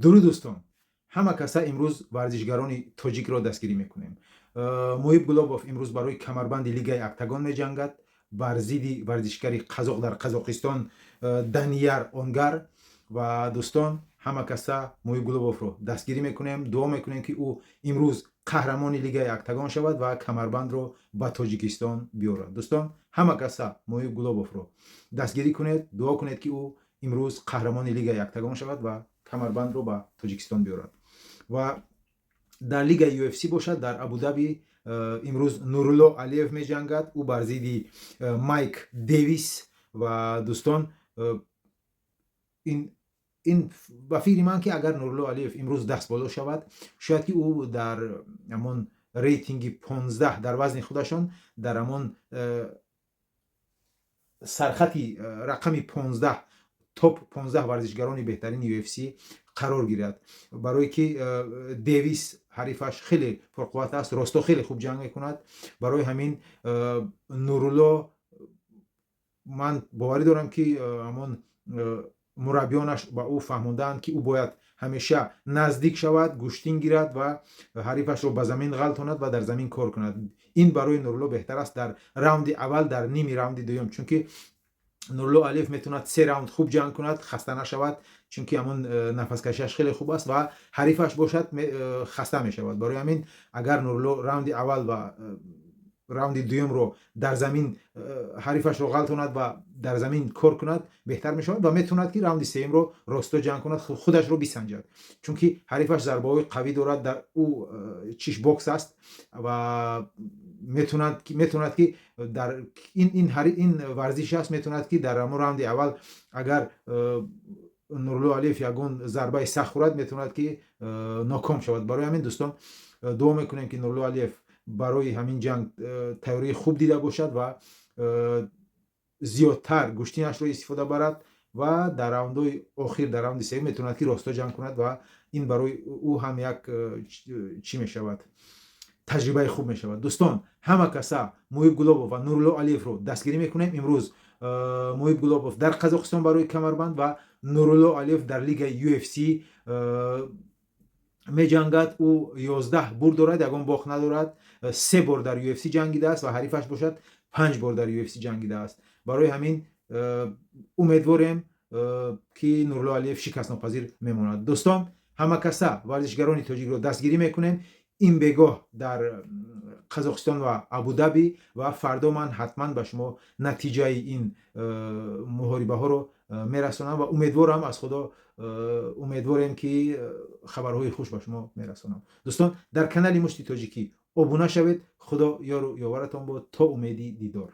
درود دوستان، همه کسا امروز ورزشگران تاجیک را دستگیری میکنیم. محیب گلابوف امروز برای کمربند لیگ اکتگان میجنگد بر ضد ورزشگری قزاق در قزاقستان دانیار اونگر. و دوستان همه کسا محیب گلابوف رو دستگیری میکنیم، دعا میکنیم که او امروز قهرمان لیگ اکتگان شود و کمربند رو به تاجیکستان بیارد. دوستان همه کسا محیب گلابوف رو دستگیری کنید، دعا کنید که او امروز قهرمان لیگ اکتگان شود و کمربند رو به تاجیکستان بیارد. و در لیگ یو اف سی باشد در ابودابی امروز نورالله علیف می جنگد، او بر ضد مایک دیویس. و دوستان این با فکر من که اگر نورالله علیف امروز دست بالا شود، شاید که او در همون ریتینگ 15 در وزن خودشان در همون سرخطی رقم 15 توپ 15 ورزشگران بهترین یو اف سی قرار گیرد، برای که دیویس حریفش خیلی پرقوت است، راستو خیلی خوب جنگ میکند. برای همین نورالله من باوری دارم که همون مربیانش با او فهموندند که او باید همیشه نزدیک شود، گوشتین گیرد و حریفش رو به زمین غلطاند و در زمین کار کند. این برای نورالله بهتر است در راوند اول، در نیمی راوند دوم، چون که نورالله علیف میتوند 3 راوند خوب جنگ کند، خسته نشود، چون که همون نفس کشیش خیلی خوب است و حریفش باشد خسته میشود. برای همین اگر نورالله راوند اول و راوند دوم رو در زمین حریفش رو غلطاند و در زمین کار کند، بهتر میشود و میتوند که راوند سوم رو راستو جنگ کند، خودش رو بسنجد، چون که حریفش ضربه های قوی دارد، در او چیش باکس است و میتوند که در این ورزش است، میتوند که در راوند اول اگر نورالله علیف یگون ضربه سخت خورد، میتوند که ناکام شود. برای همین دوستان دعا میکنیم که نورالله علیف برای همین جنگ تیاری خوب دیده باشد و زیادتر گوشتینش رو استفاده برد و در راوندهای آخر در راوند سوم میتوند که راستا جنگ کند و این برای او هم یک چی میشود، تجربه خوب میشود. دوستان همه کسا محیب گلابوف و نورالله علیف رو دستگیری میکنیم. امروز محیب گلابوف در قزاقستان برای کمربند و نورالله علیف در لیگ یو اف سی می جنگد. او 11 برد دارد، یگان باخت ندارد، 3 بار در یو اف سی جنگیده است و حریفش باشد 5 بار در یو اف سی جنگیده است. برای همین امیدواریم که نورالله علیف شکست ناپذیر میماند. دوستان همه کسا ورزشگران تاجیک رو دستگیری میکنیم این بگاه در قزاقستان و ابودابی و فردا من حتما به شما نتیجه این محاربه ها رو میرسونم و امیدوارم از خدا امیدواریم که خبرهای خوش به شما میرسونم. دوستان در کانال مشتی تاجیکی ابونه شوید. خدا یار و یاورتان باد تا امیدی دیدار.